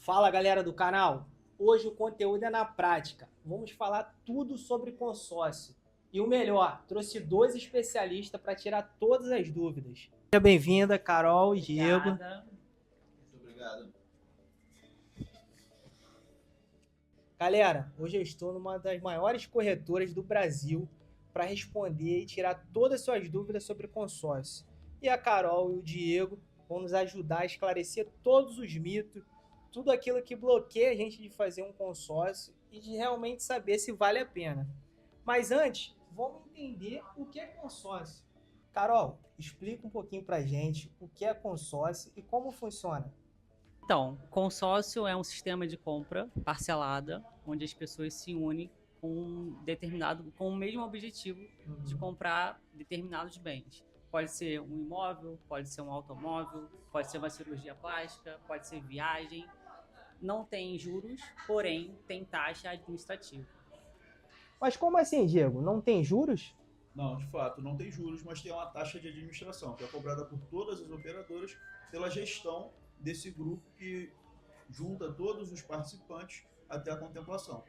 Fala galera do canal, hoje o conteúdo é na prática, vamos falar tudo sobre consórcio e o melhor, trouxe dois especialistas para tirar todas as dúvidas. Seja bem-vinda, Carol e Diego. Obrigada. Muito obrigado. Galera, hoje eu estou numa das maiores corretoras do Brasil para responder e tirar todas as suas dúvidas sobre consórcio. E a Carol e o Diego vão nos ajudar a esclarecer todos os mitos, tudo aquilo que bloqueia a gente de fazer um consórcio e de realmente saber se vale a pena. Mas antes, vamos entender o que é consórcio. Carol, explica um pouquinho pra gente o que é consórcio e como funciona. Então, consórcio é um sistema de compra parcelada, onde as pessoas se unem com o mesmo objetivo de comprar determinados bens. Pode ser um imóvel, pode ser um automóvel, pode ser uma cirurgia plástica, pode ser viagem. Não tem juros, porém tem taxa administrativa. Mas como assim, Diego? Não tem juros? Não, de fato, não tem juros, mas tem uma taxa de administração, que é cobrada por todas as operadoras pela gestão desse grupo que junta todos os participantes até a contemplação.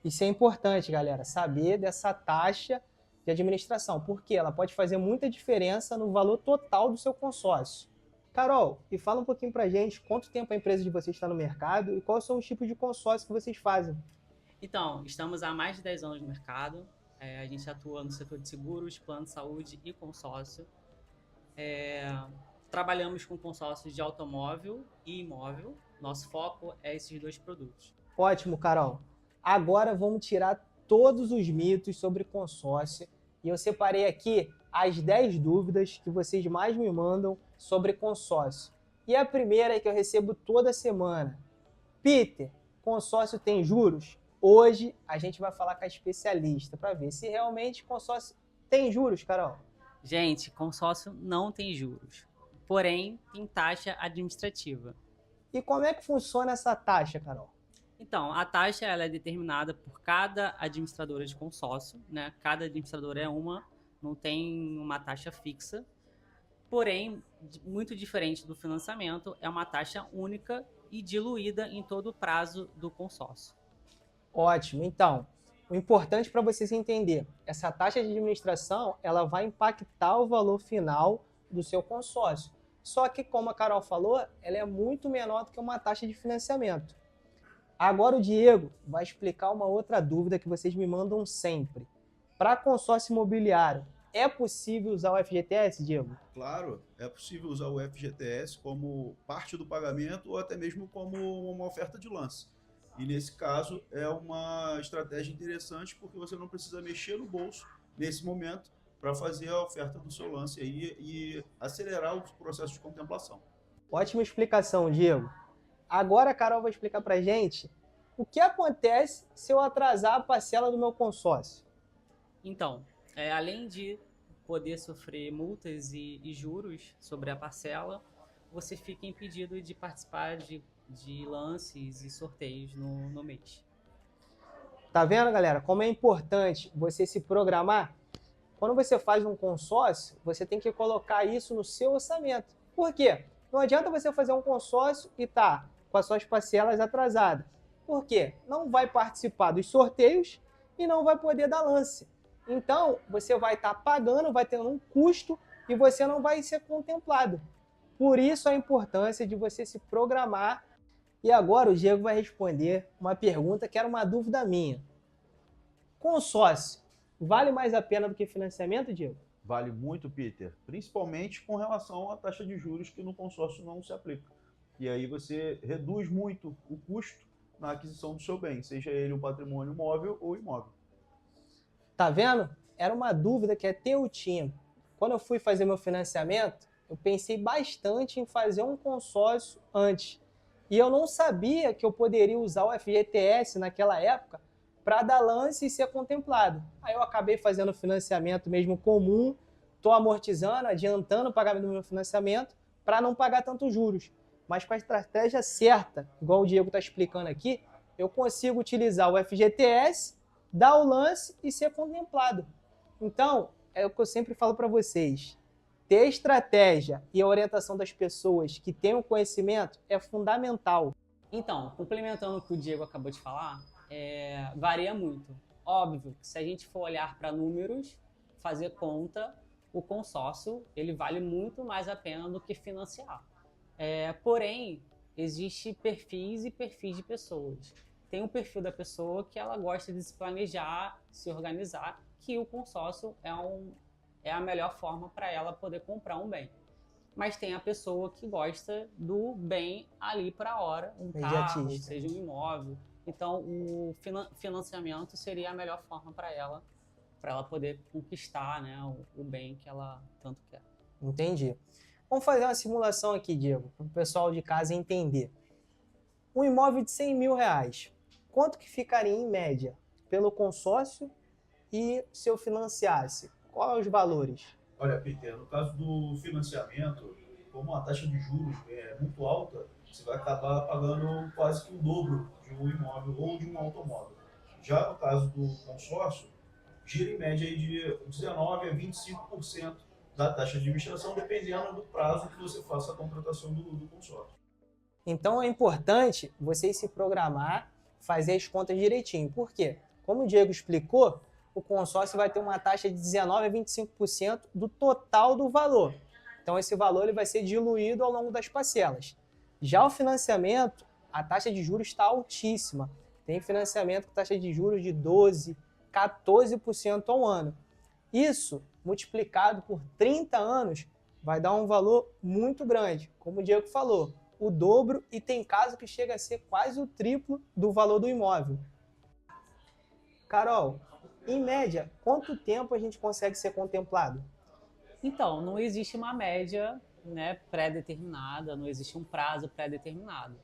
Isso é importante, galera, saber dessa taxa de administração, porque ela pode fazer muita diferença no valor total do seu consórcio. Carol, e fala um pouquinho pra gente quanto tempo a empresa de vocês está no mercado e quais são os tipos de consórcio que vocês fazem. Então, estamos há mais de 10 anos no mercado. A gente atua no setor de seguros, plano de saúde e consórcio. Trabalhamos com consórcios de automóvel e imóvel. Nosso foco é esses dois produtos. Ótimo, Carol. Agora vamos tirar todos os mitos sobre consórcio e eu separei aqui as 10 dúvidas que vocês mais me mandam sobre consórcio. E a primeira é que eu recebo toda semana. Peter, consórcio tem juros? Hoje a gente vai falar com a especialista para ver se realmente consórcio tem juros, Carol. Gente, consórcio não tem juros, porém tem taxa administrativa. E como é que funciona essa taxa, Carol? Então, a taxa ela é determinada por cada administradora de consórcio, né? Cada administradora é uma, não tem uma taxa fixa. Porém, muito diferente do financiamento, é uma taxa única e diluída em todo o prazo do consórcio. Ótimo. Então, o importante para vocês entender, essa taxa de administração, ela vai impactar o valor final do seu consórcio. Só que, como a Carol falou, ela é muito menor do que uma taxa de financiamento. Agora o Diego vai explicar uma outra dúvida que vocês me mandam sempre. Para consórcio imobiliário, é possível usar o FGTS, Diego? Claro, é possível usar o FGTS como parte do pagamento ou até mesmo como uma oferta de lance. E nesse caso é uma estratégia interessante porque você não precisa mexer no bolso nesse momento para fazer a oferta do seu lance aí e acelerar o processo de contemplação. Ótima explicação, Diego. Agora a Carol vai explicar para a gente o que acontece se eu atrasar a parcela do meu consórcio. Então, além de poder sofrer multas e juros sobre a parcela, você fica impedido de participar de lances e sorteios no mês. Tá vendo, galera, como é importante você se programar? Quando você faz um consórcio, você tem que colocar isso no seu orçamento. Por quê? Não adianta você fazer um consórcio e tá com as suas parcelas atrasadas. Por quê? Não vai participar dos sorteios e não vai poder dar lance. Então, você vai estar pagando, vai ter um custo e você não vai ser contemplado. Por isso a importância de você se programar. E agora o Diego vai responder uma pergunta que era uma dúvida minha. Consórcio, vale mais a pena do que financiamento, Diego? Vale muito, Peter, principalmente com relação à taxa de juros que no consórcio não se aplica. E aí você reduz muito o custo na aquisição do seu bem, seja ele um patrimônio móvel ou imóvel. Tá vendo? Era uma dúvida que até eu tinha. Quando eu fui fazer meu financiamento, eu pensei bastante em fazer um consórcio antes. E eu não sabia que eu poderia usar o FGTS naquela época para dar lance e ser contemplado. Aí eu acabei fazendo o financiamento mesmo comum, estou amortizando, adiantando o pagamento do meu financiamento para não pagar tantos juros. Mas com a estratégia certa, igual o Diego está explicando aqui, eu consigo utilizar o FGTS, dar o lance e ser contemplado. Então, é o que eu sempre falo para vocês. Ter estratégia e a orientação das pessoas que têm o conhecimento é fundamental. Então, complementando o que o Diego acabou de falar, varia muito. Óbvio que se a gente for olhar para números, fazer conta, o consórcio ele vale muito mais a pena do que financiar. Porém, existe perfis e perfis de pessoas. Tem um perfil da pessoa que ela gosta de se planejar, se organizar, que o consórcio é a melhor forma para ela poder comprar um bem. Mas tem a pessoa que gosta do bem ali para a hora, um carro, seja um imóvel. Então, o financiamento seria a melhor forma para ela poder conquistar, né, o bem que ela tanto quer. Entendi. Vamos fazer uma simulação aqui, Diego, para o pessoal de casa entender. Um imóvel de 100 mil reais, quanto que ficaria em média pelo consórcio e se eu financiasse? Quais os valores? Olha, Peter, no caso do financiamento, como a taxa de juros é muito alta, você vai acabar pagando quase que o dobro de um imóvel ou de um automóvel. Já no caso do consórcio, gira em média aí de 19% a 25% da taxa de administração, dependendo do prazo que você faça a contratação do consórcio. Então é importante vocês se programar, fazer as contas direitinho. Por quê? Como o Diego explicou, o consórcio vai ter uma taxa de 19% a 25% do total do valor. Então esse valor ele vai ser diluído ao longo das parcelas. Já o financiamento, a taxa de juros está altíssima. Tem financiamento com taxa de juros de 12%, 14% ao ano. Isso, multiplicado por 30 anos, vai dar um valor muito grande. Como o Diego falou, o dobro, e tem caso que chega a ser quase o triplo do valor do imóvel. Carol, em média, quanto tempo a gente consegue ser contemplado? Então, não existe uma média, né, pré-determinada, não existe um prazo pré-determinado.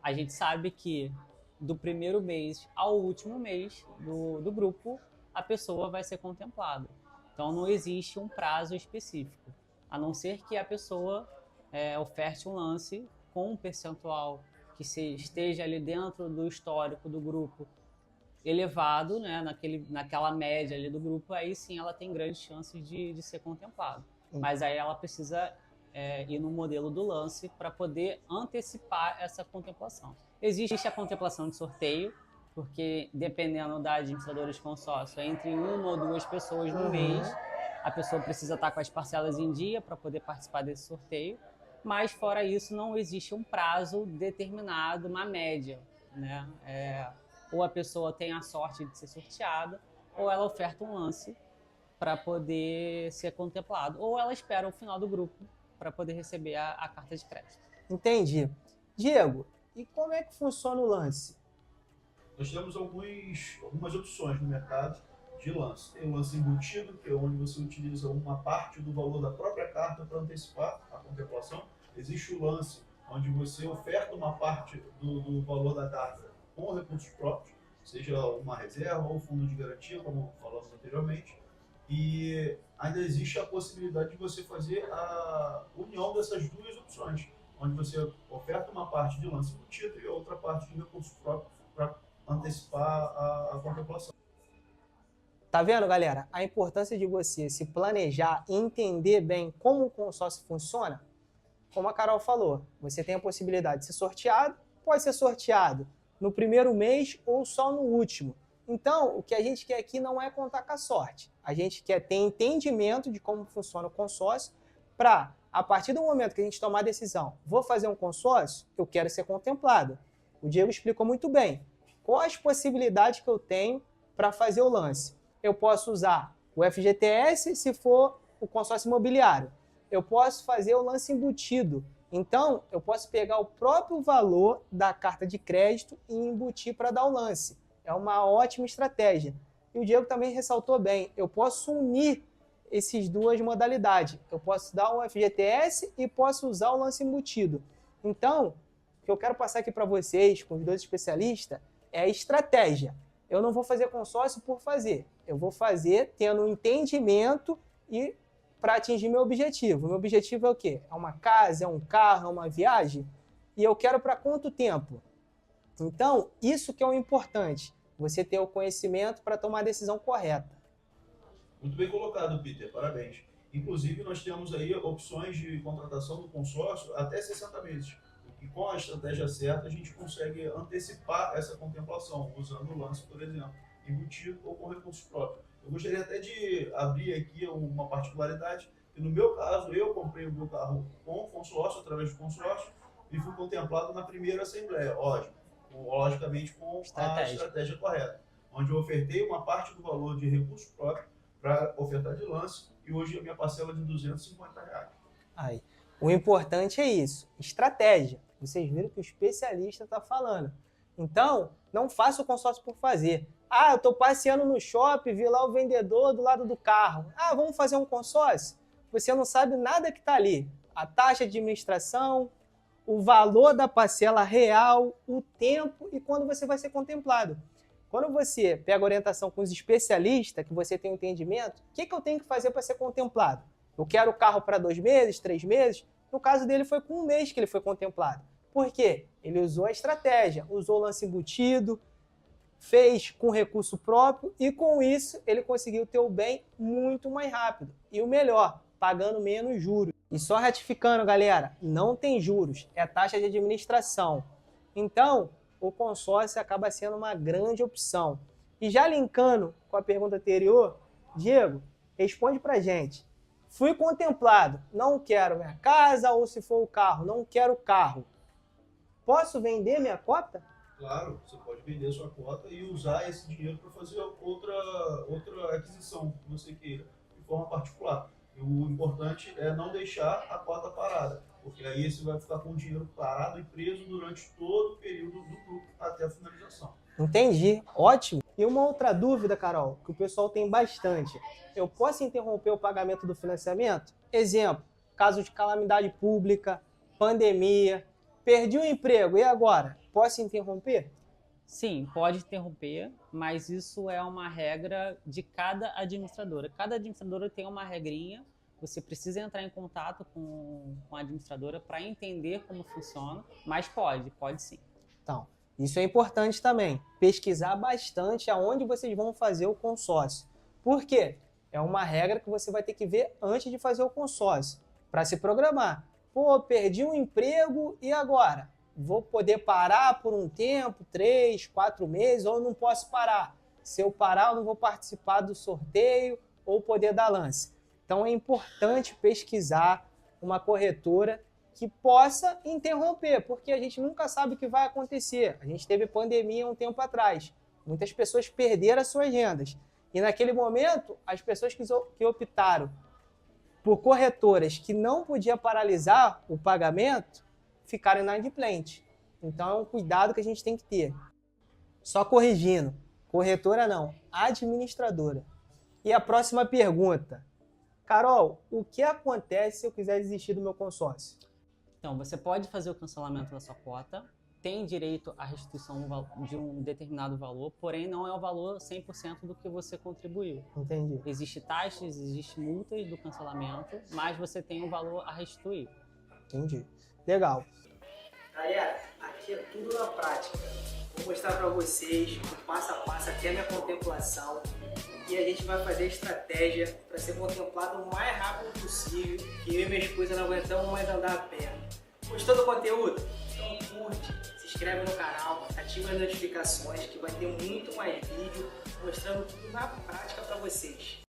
A gente sabe que do primeiro mês ao último mês do grupo, a pessoa vai ser contemplada. Então, não existe um prazo específico, a não ser que a pessoa oferte um lance com um percentual que esteja ali dentro do histórico do grupo elevado, né, naquela média ali do grupo, aí sim ela tem grandes chances de ser contemplada. Mas aí ela precisa ir no modelo do lance para poder antecipar essa contemplação. Existe a contemplação de sorteio, porque dependendo da administradora de consórcio, entre uma ou duas pessoas no mês, a pessoa precisa estar com as parcelas em dia para poder participar desse sorteio. Mas fora isso, não existe um prazo determinado, uma média, né? Ou a pessoa tem a sorte de ser sorteada, ou ela oferta um lance para poder ser contemplado, ou ela espera o final do grupo para poder receber a carta de crédito. Entendi. Diego, e como é que funciona o lance? Nós temos algumas opções no mercado de lance. Tem o lance embutido, que é onde você utiliza uma parte do valor da própria carta para antecipar a contemplação. Existe o lance onde você oferta uma parte do valor da carta com recursos próprios, seja uma reserva ou fundo de garantia, como falamos anteriormente. E ainda existe a possibilidade de você fazer a união dessas duas opções, onde você oferta uma parte de lance embutido e outra parte de recursos próprios para antecipar a contemplação. Tá vendo, galera? A importância de você se planejar e entender bem como o consórcio funciona. Como a Carol falou, você tem a possibilidade de ser sorteado, pode ser sorteado no primeiro mês ou só no último. Então, o que a gente quer aqui não é contar com a sorte. A gente quer ter entendimento de como funciona o consórcio para, a partir do momento que a gente tomar a decisão, vou fazer um consórcio, eu quero ser contemplado. O Diego explicou muito bem. Quais as possibilidades que eu tenho para fazer o lance? Eu posso usar o FGTS se for o consórcio imobiliário. Eu posso fazer o lance embutido. Então, eu posso pegar o próprio valor da carta de crédito e embutir para dar o lance. É uma ótima estratégia. E o Diego também ressaltou bem, eu posso unir essas duas modalidades. Eu posso dar um FGTS e posso usar o lance embutido. Então, o que eu quero passar aqui para vocês, com os dois especialistas, é a estratégia. Eu não vou fazer consórcio por fazer. Eu vou fazer tendo um entendimento e para atingir meu objetivo. Meu objetivo é o quê? É uma casa, é um carro, é uma viagem? E eu quero para quanto tempo? Então, isso que é o importante. Você ter o conhecimento para tomar a decisão correta. Muito bem colocado, Peter. Parabéns. Inclusive, nós temos aí opções de contratação do consórcio até 60 meses, o que E com a estratégia certa, a gente consegue antecipar essa contemplação, usando o lance, por exemplo, embutido ou com recurso próprio. Eu gostaria até de abrir aqui uma particularidade, que no meu caso, eu comprei o meu carro com consórcio, através do consórcio, e fui contemplado na primeira assembleia, logicamente com a estratégia correta, onde eu ofertei uma parte do valor de recurso próprio para ofertar de lance, e hoje a minha parcela é de R$250. Aí. O importante é isso, estratégia. Vocês viram que o especialista está falando. Então, não faça o consórcio por fazer. Ah, eu estou passeando no shopping, vi lá o vendedor do lado do carro. Ah, vamos fazer um consórcio? Você não sabe nada que está ali. A taxa de administração, o valor da parcela real, o tempo e quando você vai ser contemplado. Quando você pega orientação com os especialistas, que você tem um entendimento, o que eu tenho que fazer para ser contemplado? Eu quero o carro para 2 meses, 3 meses. No caso dele foi com 1 mês que ele foi contemplado. Por quê? Ele usou a estratégia, usou o lance embutido, fez com recurso próprio e com isso ele conseguiu ter o bem muito mais rápido. E o melhor, pagando menos juros. E só ratificando, galera, não tem juros, é taxa de administração. Então, o consórcio acaba sendo uma grande opção. E já linkando com a pergunta anterior, Diego, responde pra gente. Fui contemplado, não quero minha casa ou se for o carro, não quero o carro. Posso vender minha cota? Claro, você pode vender a sua cota e usar esse dinheiro para fazer outra aquisição que você queira, de forma particular. E o importante é não deixar a cota parada, porque aí você vai ficar com o dinheiro parado e preso durante todo o período do lucro até a finalização. Entendi, ótimo. E uma outra dúvida, Carol, que o pessoal tem bastante. Eu posso interromper o pagamento do financiamento? Exemplo, caso de calamidade pública, pandemia, perdi o emprego, e agora? Posso interromper? Sim, pode interromper, mas isso é uma regra de cada administradora. Cada administradora tem uma regrinha, você precisa entrar em contato com a administradora para entender como funciona, mas pode sim. Então, isso é importante também, pesquisar bastante aonde vocês vão fazer o consórcio. Por quê? É uma regra que você vai ter que ver antes de fazer o consórcio, para se programar. Pô, perdi um emprego e agora? Vou poder parar por um tempo, 3, 4 meses, ou não posso parar? Se eu parar, eu não vou participar do sorteio ou poder dar lance. Então é importante pesquisar uma corretora que possa interromper, porque a gente nunca sabe o que vai acontecer. A gente teve pandemia um tempo atrás. Muitas pessoas perderam as suas rendas. E naquele momento, as pessoas que optaram por corretoras que não podiam paralisar o pagamento, ficaram inadimplentes. Então é um cuidado que a gente tem que ter. Só corrigindo, corretora não, administradora. E a próxima pergunta. Carol, o que acontece se eu quiser desistir do meu consórcio? Então, você pode fazer o cancelamento da sua cota, tem direito à restituição de um determinado valor, porém não é o valor 100% do que você contribuiu. Entendi. Existem taxas, existem multas do cancelamento, mas você tem um valor a restituir. Entendi. Legal. Galera, aqui é tudo na prática. Vou mostrar para vocês o passo a passo até a minha contemplação e a gente vai fazer a estratégia para ser contemplado o mais rápido possível, que eu e minha esposa não aguentamos mais andar a pé. Gostou do conteúdo? Então curte, se inscreve no canal, ativa as notificações que vai ter muito mais vídeo mostrando tudo na prática para vocês.